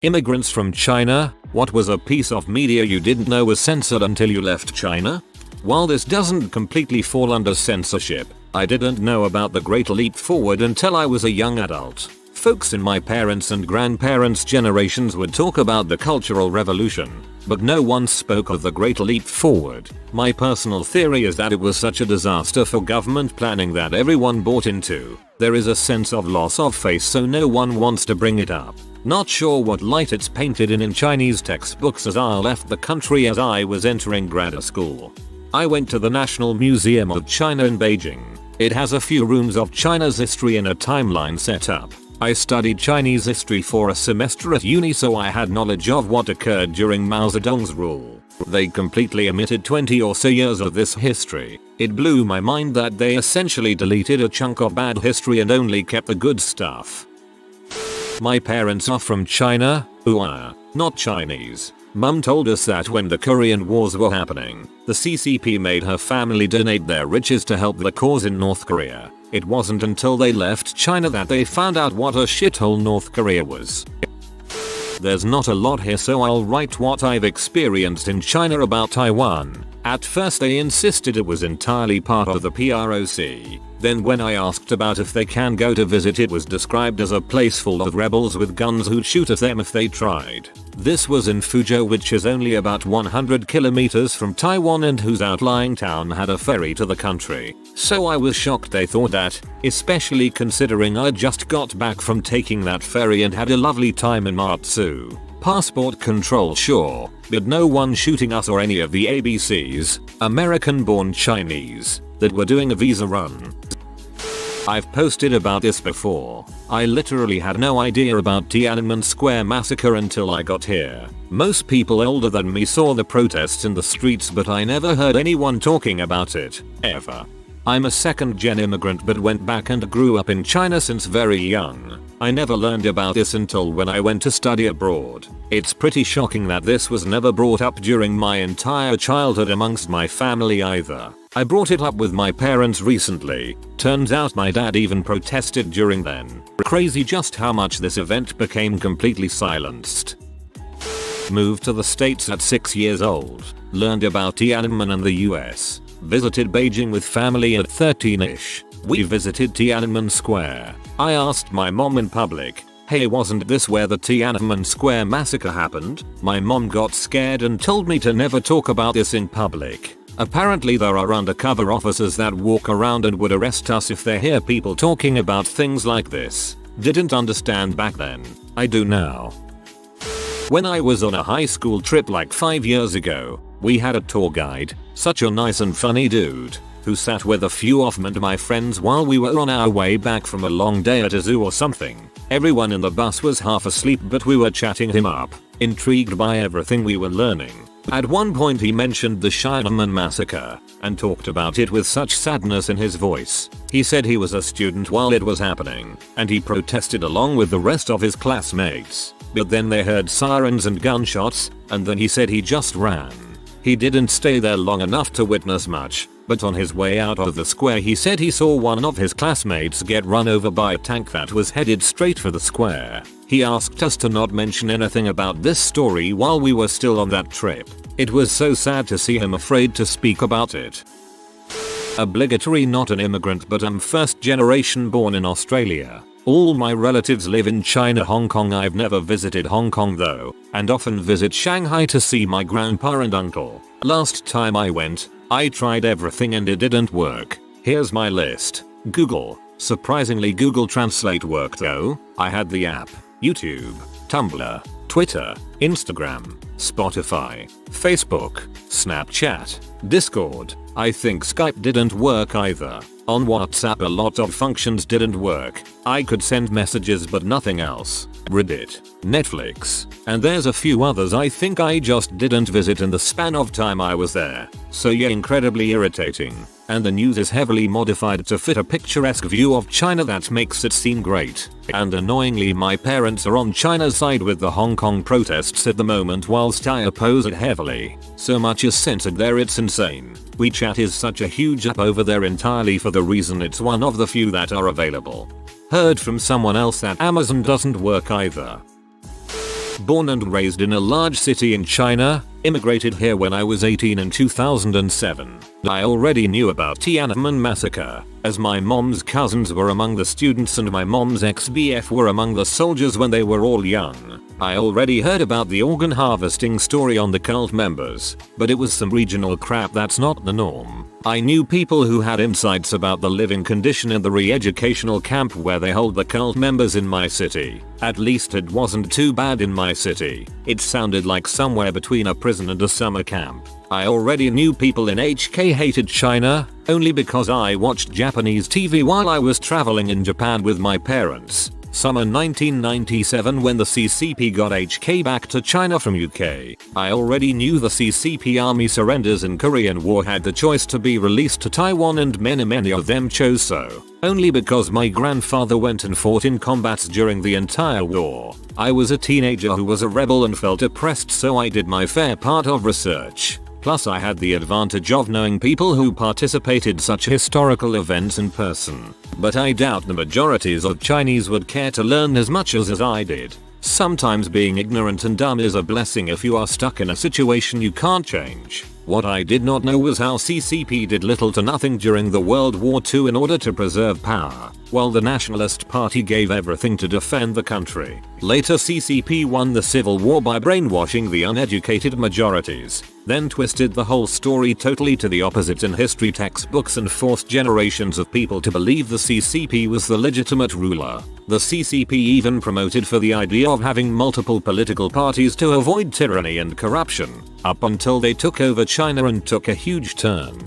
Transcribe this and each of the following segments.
Immigrants from China, what was a piece of media you didn't know was censored until you left China? While this doesn't completely fall under censorship, I didn't know about the Great Leap Forward until I was a young adult. Folks in my parents' and grandparents' generations would talk about the Cultural Revolution, but no one spoke of the Great Leap Forward. My personal theory is that it was such a disaster for government planning that everyone bought into. There is a sense of loss of face, so no one wants to bring it up. Not sure what light it's painted in Chinese textbooks, as I left the country as I was entering grad school. I went to the National Museum of China in Beijing. It has a few rooms of China's history in a timeline set up. I studied Chinese history for a semester at uni, so I had knowledge of what occurred during Mao Zedong's rule. They completely omitted 20 or so years of this history. It blew my mind that they essentially deleted a chunk of bad history and only kept the good stuff. My parents are from China, not Chinese. Mum told us that when the Korean Wars were happening, the CCP made her family donate their riches to help the cause in North Korea. It wasn't until they left China that they found out what a shithole North Korea was. There's not a lot here, so I'll write what I've experienced in China about Taiwan. At first they insisted it was entirely part of the PROC. Then when I asked about if they can go to visit, it was described as a place full of rebels with guns who'd shoot at them if they tried. This was in Fuzhou, which is only about 100 kilometers from Taiwan and whose outlying town had a ferry to the country. So I was shocked they thought that, especially considering I just got back from taking that ferry and had a lovely time in Matsu. Passport control sure, but no one shooting us or any of the ABCs, American-born Chinese, that were doing a visa run. I've posted about this before. I literally had no idea about Tiananmen Square massacre until I got here. Most people older than me saw the protests in the streets, but I never heard anyone talking about it, ever. I'm a second-gen immigrant but went back and grew up in China since very young. I never learned about this until when I went to study abroad. It's pretty shocking that this was never brought up during my entire childhood amongst my family either. I brought it up with my parents recently. Turns out my dad even protested during then. Crazy just how much this event became completely silenced. Moved to the States at 6 years old. Learned about Tiananmen and the US. Visited Beijing with family at 13ish. We visited Tiananmen Square. I asked my mom in public, "Hey, wasn't this where the Tiananmen Square massacre happened?" My mom got scared and told me to never talk about this in public. Apparently there are undercover officers that walk around and would arrest us if they hear people talking about things like this. Didn't understand back then. I do now. When I was on a high school trip like 5 years ago, we had a tour guide, such a nice and funny dude, who sat with a few of me and my friends while we were on our way back from a long day at a zoo or something. Everyone in the bus was half asleep, but we were chatting him up, intrigued by everything we were learning. At one point he mentioned the Tiananmen massacre, and talked about it with such sadness in his voice. He said he was a student while it was happening, and he protested along with the rest of his classmates. But then they heard sirens and gunshots, and then he said he just ran. He didn't stay there long enough to witness much, but on his way out of the square he said he saw one of his classmates get run over by a tank that was headed straight for the square. He asked us to not mention anything about this story while we were still on that trip. It was so sad to see him afraid to speak about it. Obligatory not an immigrant, but I'm first generation born in Australia. All my relatives live in China, Hong Kong. I've never visited Hong Kong though, and often visit Shanghai to see my grandpa and uncle. Last time I went, I tried everything and it didn't work. Here's my list. Google. Surprisingly, Google Translate worked though. I had the app. YouTube, Tumblr, Twitter, Instagram, Spotify, Facebook, Snapchat, Discord. I think Skype didn't work either. On WhatsApp a lot of functions didn't work. I could send messages but nothing else. Reddit, Netflix, and there's a few others I think I just didn't visit in the span of time I was there. So yeah, incredibly irritating. And the news is heavily modified to fit a picturesque view of China that makes it seem great. And annoyingly my parents are on China's side with the Hong Kong protests at the moment, whilst I oppose it heavily. So much is censored there, it's insane. WeChat is such a huge app over there entirely for the reason it's one of the few that are available. Heard from someone else that Amazon doesn't work either. born and raised in a large city in China, immigrated here when I was 18 in 2007. I already knew about Tiananmen massacre, as my mom's cousins were among the students and my mom's ex-BF were among the soldiers when they were all young. I already heard about the organ harvesting story on the cult members, but it was some regional crap that's not the norm. I knew people who had insights about the living condition in the re-educational camp where they hold the cult members in my city. At least it wasn't too bad in my city. It sounded like somewhere between a prison and a summer camp. I already knew people in HK hated China, only because I watched Japanese TV while I was traveling in Japan with my parents. Summer 1997 when the CCP got HK back to China from UK. I already knew the CCP army surrenders in Korean War had the choice to be released to Taiwan and many of them chose so. Only because my grandfather went and fought in combats during the entire war. I was a teenager who was a rebel and felt oppressed, so I did my fair part of research. Plus I had the advantage of knowing people who participated such historical events in person. But I doubt the majorities of Chinese would care to learn as much as I did. Sometimes being ignorant and dumb is a blessing if you are stuck in a situation you can't change. What I did not know was how CCP did little to nothing during the World War II in order to preserve power, while the Nationalist Party gave everything to defend the country. Later CCP won the Civil War by brainwashing the uneducated majorities, then twisted the whole story totally to the opposite in history textbooks and forced generations of people to believe the CCP was the legitimate ruler. The CCP even promoted for the idea of having multiple political parties to avoid tyranny and corruption, up until they took over China and took a huge turn.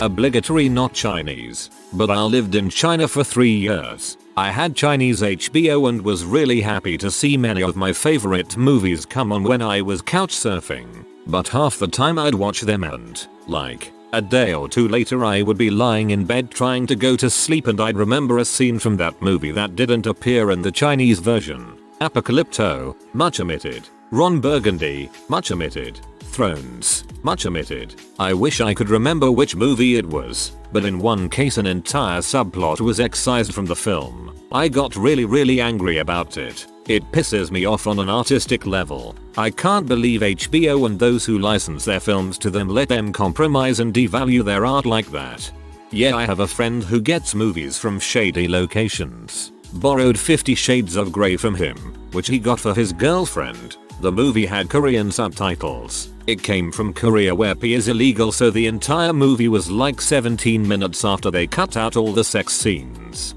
Obligatory not Chinese, but I lived in China for 3 years. I had Chinese HBO and was really happy to see many of my favorite movies come on when I was couch surfing. But half the time I'd watch them and, like, a day or two later I would be lying in bed trying to go to sleep and I'd remember a scene from that movie that didn't appear in the Chinese version. Apocalypto, much omitted. Ron Burgundy, much omitted. Thrones, much omitted. I wish I could remember which movie it was, but in one case an entire subplot was excised from the film. I got really angry about it. It pisses me off on an artistic level. I can't believe HBO and those who license their films to them let them compromise and devalue their art like that. Yeah, I have a friend who gets movies from shady locations. Borrowed 50 Shades of Grey from him, which he got for his girlfriend. The movie had Korean subtitles. It came from Korea where P is illegal, so the entire movie was like 17 minutes after they cut out all the sex scenes.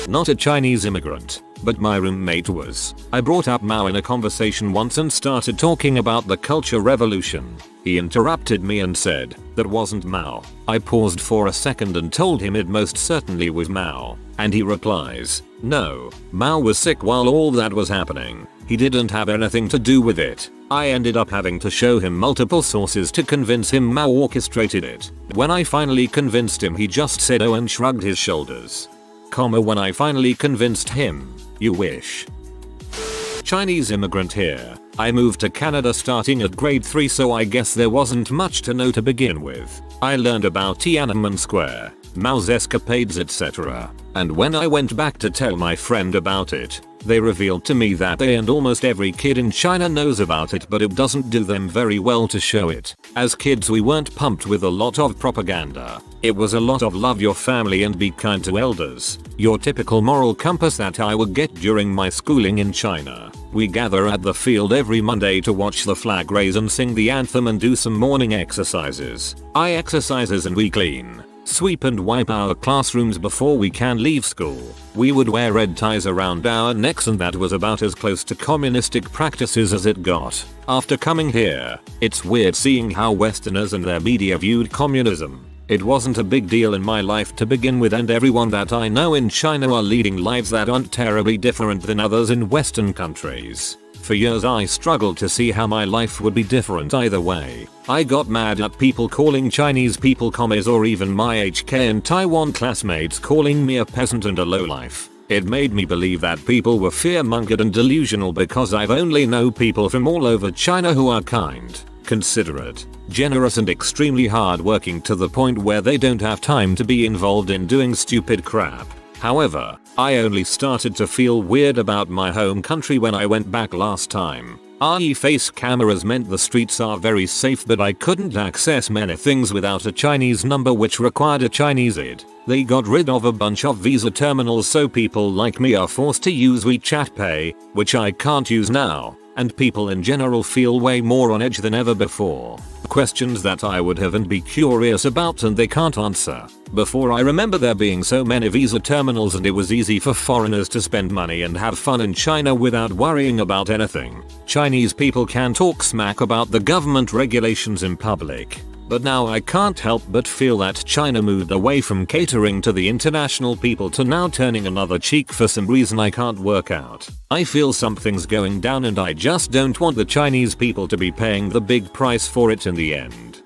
Not a Chinese immigrant, but my roommate was. I brought up Mao in a conversation once and started talking about the Culture Revolution. He interrupted me and said, "That wasn't Mao." I paused for a second and told him it most certainly was Mao. And he replies, "No, Mao was sick while all that was happening. He didn't have anything to do with it." I ended up having to show him multiple sources to convince him Mao orchestrated it. When I finally convinced him, he just said oh and shrugged his shoulders. When I finally convinced him, you wish. Chinese immigrant here. I moved to Canada starting at grade 3, so I guess there wasn't much to know to begin with. I learned about Tiananmen Square, Mao's escapades, etc. And when I went back to tell my friend about it, they revealed to me that they and almost every kid in China knows about it, but it doesn't do them very well to show it. As kids we weren't pumped with a lot of propaganda. It was a lot of love your family and be kind to elders. Your typical moral compass that I would get during my schooling in China. We gather at the field every Monday to watch the flag raise and sing the anthem and do some morning exercises. Eye exercises, and we clean, sweep and wipe our classrooms before we can leave school. We would wear red ties around our necks, and that was about as close to communistic practices as it got. After coming here, it's weird seeing how Westerners and their media viewed communism. It wasn't a big deal in my life to begin with, and everyone that I know in China are leading lives that aren't terribly different than others in Western countries. For years I struggled to see how my life would be different either way. I got mad at people calling Chinese people commies, or even my HK and Taiwan classmates calling me a peasant and a lowlife. It made me believe that people were fear-mongered and delusional because I've only known people from all over China who are kind, considerate, generous and extremely hardworking to the point where they don't have time to be involved in doing stupid crap. However, I only started to feel weird about my home country when I went back last time. RE face cameras meant the streets are very safe, but I couldn't access many things without a Chinese number which required a Chinese ID. They got rid of a bunch of Visa terminals, so people like me are forced to use WeChat Pay, which I can't use now, and people in general feel way more on edge than ever before. Questions that I would have and be curious about and they can't answer. Before, I remember there being so many Visa terminals and it was easy for foreigners to spend money and have fun in China without worrying about anything. Chinese people can talk smack about the government regulations in public. But now I can't help but feel that China moved away from catering to the international people to now turning another cheek for some reason I can't work out. I feel something's going down and I just don't want the Chinese people to be paying the big price for it in the end.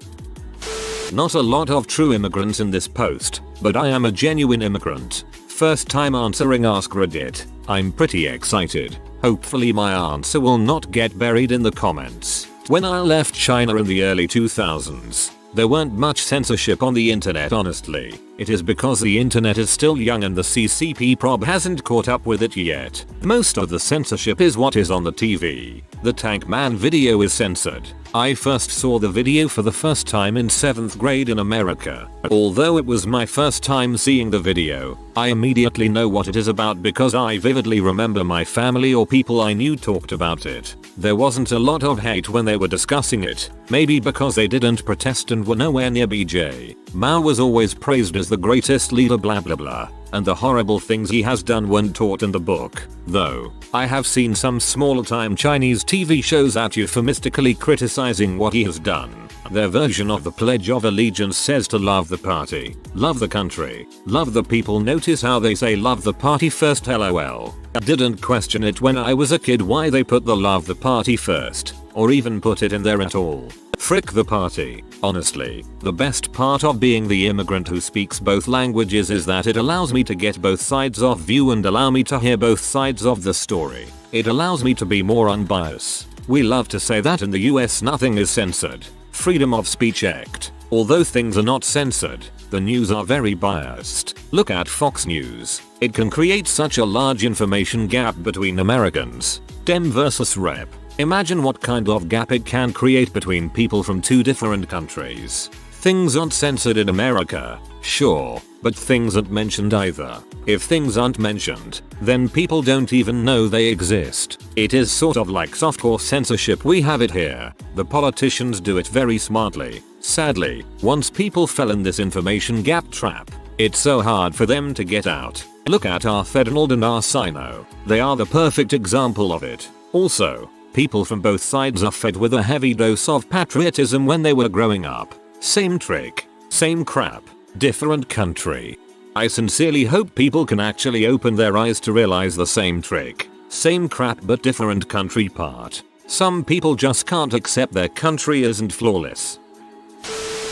Not a lot of true immigrants in this post, but I am a genuine immigrant. First time answering Ask Reddit. I'm pretty excited. Hopefully my answer will not get buried in the comments. When I left China in the early 2000s, there weren't much censorship on the internet, honestly. It is because the internet is still young and the CCP probe hasn't caught up with it yet. Most of the censorship is what is on the TV. The Tank Man video is censored. I first saw the video for the first time in 7th grade in America. Although it was my first time seeing the video, I immediately know what it is about because I vividly remember my family or people I knew talked about it. There wasn't a lot of hate when they were discussing it, maybe because they didn't protest and were nowhere near BJ. Mao was always praised as the greatest leader blah blah blah, and the horrible things he has done weren't taught in the book. Though, I have seen some small time Chinese TV shows at euphemistically criticizing what he has done. Their version of the Pledge of Allegiance says to love the party, love the country, love the people. Notice how they say love the party first, lol. I didn't question it when I was a kid why they put the love the party first, or even put it in there at all. Frick the party. Honestly, the best part of being the immigrant who speaks both languages is that it allows me to get both sides of view and allow me to hear both sides of the story. It allows me to be more unbiased. We love to say that in the US nothing is censored. Freedom of Speech Act. Although things are not censored, the news are very biased. Look at Fox News. It can create such a large information gap between Americans. Dem versus Rep. Imagine what kind of gap it can create between people from two different countries. Things aren't censored in America, sure, but things aren't mentioned either. If things aren't mentioned, then people don't even know they exist. It is sort of like softcore censorship we have it here. The politicians do it very smartly. Sadly, once people fell in this information gap trap, it's so hard for them to get out. Look at our Ferdinand and our Sino. They are the perfect example of it. Also, people from both sides are fed with a heavy dose of patriotism when they were growing up. Same trick, same crap, different country. I sincerely hope people can actually open their eyes to realize the same trick, same crap but different country part. Some people just can't accept their country isn't flawless.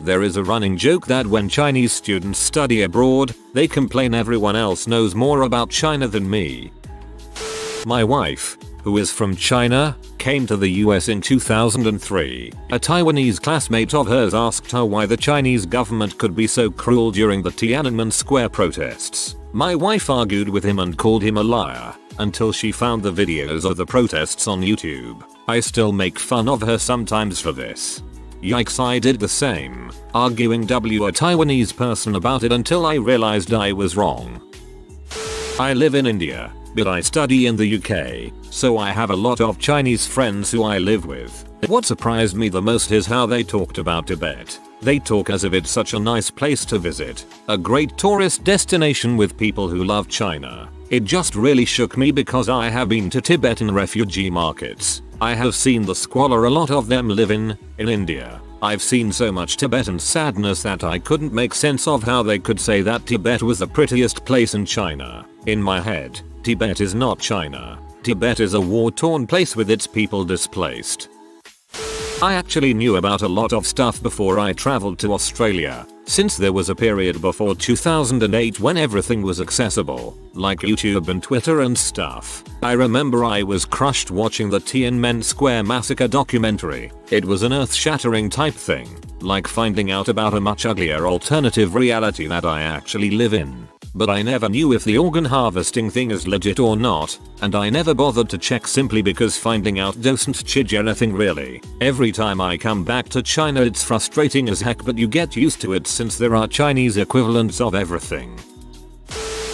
There is a running joke that when Chinese students study abroad, they complain everyone else knows more about China than me. My wife, who is from China, came to the US in 2003. A Taiwanese classmate of hers asked her why the Chinese government could be so cruel during the Tiananmen Square protests. My wife argued with him and called him a liar, until she found the videos of the protests on YouTube. I still make fun of her sometimes for this. Yikes, I did the same, arguing with a Taiwanese person about it until I realized I was wrong. I live in India, but I study in the UK, so I have a lot of Chinese friends who I live with. What surprised me the most is how they talked about Tibet. They talk as if it's such a nice place to visit, a great tourist destination with people who love China. It just really shook me because I have been to Tibetan refugee markets. I have seen the squalor a lot of them live in India. I've seen so much Tibetan sadness that I couldn't make sense of how they could say that Tibet was the prettiest place in China. In my head, Tibet is not China. Tibet is a war-torn place with its people displaced. I actually knew about a lot of stuff before I traveled to Australia, since there was a period before 2008 when everything was accessible, like YouTube and Twitter and stuff. I remember I was crushed watching the Tiananmen Square massacre documentary. It was an earth-shattering type thing, like finding out about a much uglier alternative reality that I actually live in. but I never knew if the organ harvesting thing is legit or not, and I never bothered to check simply because finding out doesn't change anything really. Every time I come back to China it's frustrating as heck, but you get used to it since there are Chinese equivalents of everything.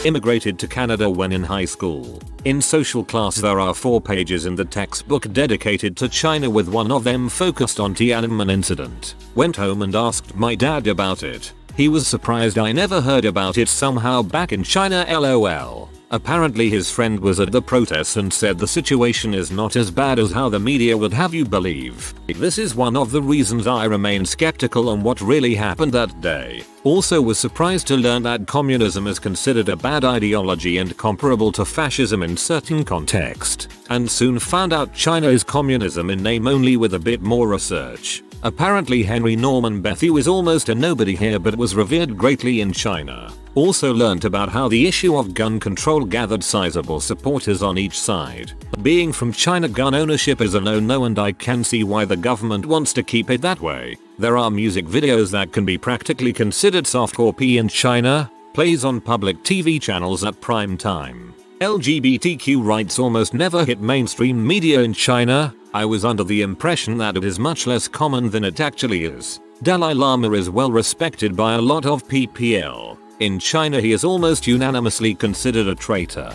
Immigrated to Canada when in high school. In social class there are 4 pages in the textbook dedicated to China, with one of them focused on Tiananmen incident. Went home and asked my dad about it. He was surprised I never heard about it somehow back in China, lol. Apparently his friend was at the protests and said the situation is not as bad as how the media would have you believe. This is one of the reasons I remain skeptical on what really happened that day. Also was surprised to learn that communism is considered a bad ideology and comparable to fascism in certain context. And soon found out China is communism in name only with a bit more research. Apparently Henry Norman Bethune was almost a nobody here but was revered greatly in China. Also learnt about how the issue of gun control gathered sizable supporters on each side. Being from China, gun ownership is a no-no and I can see why the government wants to keep it that way. There are music videos that can be practically considered softcore P in China, plays on public TV channels at prime time. LGBTQ rights almost never hit mainstream media in China. I was under the impression that it is much less common than it actually is. Dalai Lama is well respected by a lot of PPL. In China he is almost unanimously considered a traitor.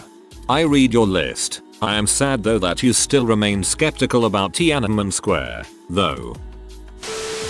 I read your list. I am sad though that you still remain skeptical about Tiananmen Square, though.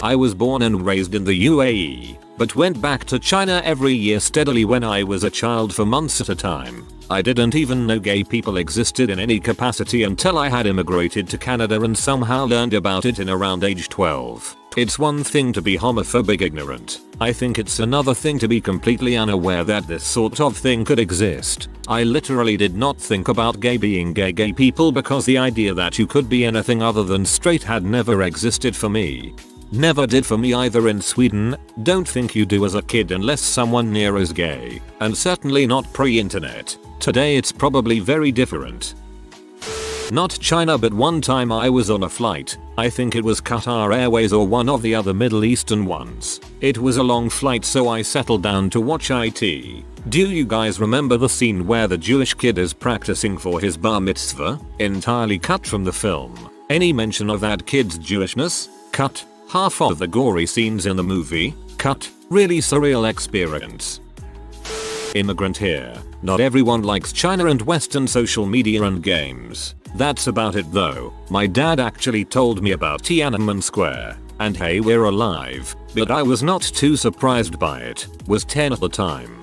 I was born and raised in the UAE, but went back to China every year steadily when I was a child for months at a time. I didn't even know gay people existed in any capacity until I had immigrated to Canada and somehow learned about it in around age 12. It's one thing to be homophobic ignorant. I think it's another thing to be completely unaware that this sort of thing could exist. I literally did not think about being gay people because the idea that you could be anything other than straight had never existed for me. Never did for me either in Sweden. Don't think you do as a kid unless someone near is gay. And certainly not pre-internet. Today it's probably very different. Not China, but one time I was on a flight. I think it was Qatar Airways or one of the other Middle Eastern ones. It was a long flight so I settled down to watch it. Do you guys remember the scene where the Jewish kid is practicing for his bar mitzvah? Entirely cut from the film. Any mention of that kid's Jewishness? Cut. Half of the gory scenes in the movie? Cut. Really surreal experience. Immigrant here. Not everyone likes China and Western social media and games. That's about it though. My dad actually told me about Tiananmen Square. And hey, we're alive. But I was not too surprised by it. Was 10 at the time.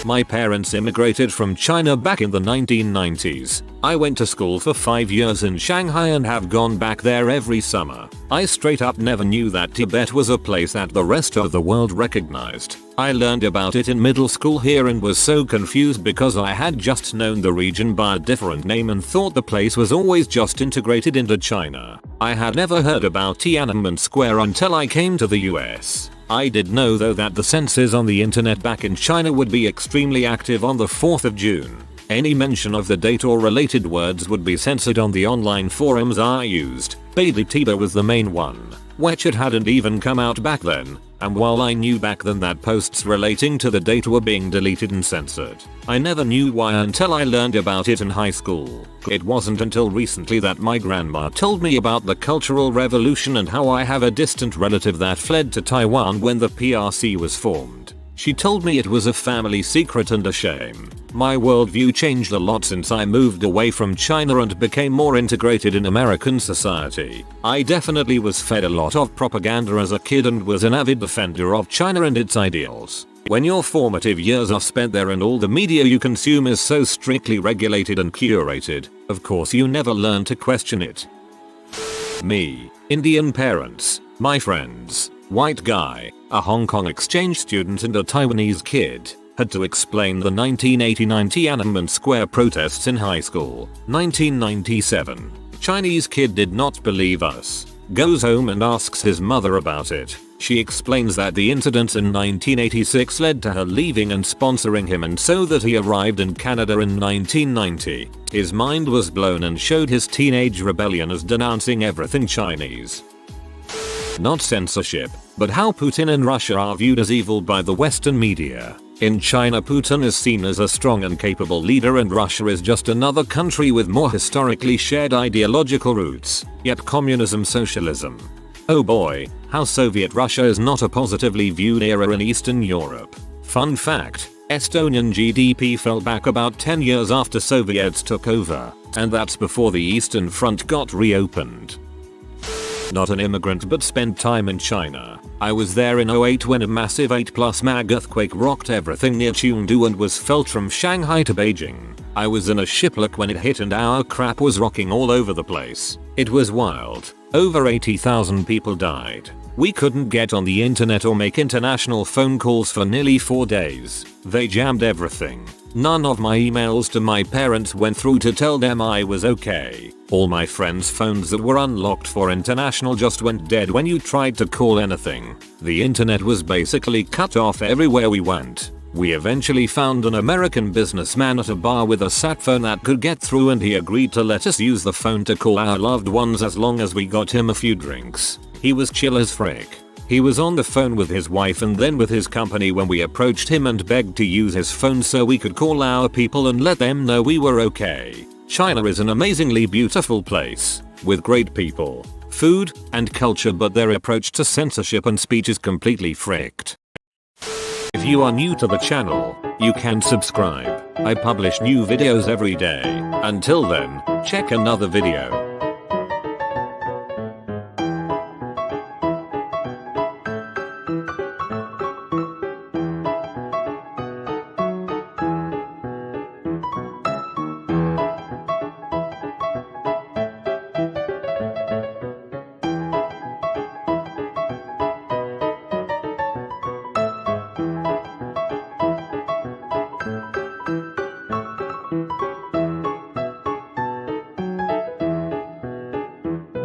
My parents immigrated from China back in the 1990s. I went to school for 5 years in Shanghai and have gone back there every summer. I straight up never knew that Tibet was a place that the rest of the world recognized. I learned about it in middle school here and was so confused because I had just known the region by a different name and thought the place was always just integrated into China. I had never heard about Tiananmen Square until I came to the US. I did know though that the censors on the internet back in China would be extremely active on the 4th of June. Any mention of the date or related words would be censored on the online forums I used. Tibet was the main one, which it hadn't even come out back then. And while I knew back then that posts relating to the date were being deleted and censored, I never knew why until I learned about it in high school. It wasn't until recently that my grandma told me about the Cultural Revolution and how I have a distant relative that fled to Taiwan when the PRC was formed. She told me it was a family secret and a shame. My worldview changed a lot since I moved away from China and became more integrated in American society. I definitely was fed a lot of propaganda as a kid and was an avid defender of China and its ideals. When your formative years are spent there and all the media you consume is so strictly regulated and curated, of course you never learn to question it. Me. Indian parents. My friends. White guy. A Hong Kong exchange student and a Taiwanese kid. Had to explain the 1989 Tiananmen Square protests in high school. 1997. Chinese kid did not believe us. Goes home and asks his mother about it. She explains that the incidents in 1986 led to her leaving and sponsoring him, and so that he arrived in Canada in 1990. His mind was blown and showed his teenage rebellion as denouncing everything Chinese. Not censorship, but how Putin and Russia are viewed as evil by the Western media. In China, Putin is seen as a strong and capable leader, and Russia is just another country with more historically shared ideological roots, yet communism, socialism. Oh boy, how Soviet Russia is not a positively viewed era in Eastern Europe. Fun fact, Estonian GDP fell back about 10 years after Soviets took over, and that's before the Eastern Front got reopened. Not an immigrant but spent time in China. I was there in '08 when a massive 8+ mag earthquake rocked everything near Chengdu and was felt from Shanghai to Beijing. I was in a shiplock when it hit and our crap was rocking all over the place. It was wild. Over 80,000 people died. We couldn't get on the internet or make international phone calls for nearly 4 days. They jammed everything. None of my emails to my parents went through to tell them I was okay. All my friends' phones that were unlocked for international just went dead when you tried to call anything. The internet was basically cut off everywhere we went. We eventually found an American businessman at a bar with a sat phone that could get through, and he agreed to let us use the phone to call our loved ones as long as we got him a few drinks. He was chill as frick. He was on the phone with his wife and then with his company when we approached him and begged to use his phone so we could call our people and let them know we were okay. China is an amazingly beautiful place, with great people, food, and culture, but their approach to censorship and speech is completely fricked. If you are new to the channel, you can subscribe. I publish new videos every day. Until then, check another video.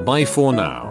Bye for now.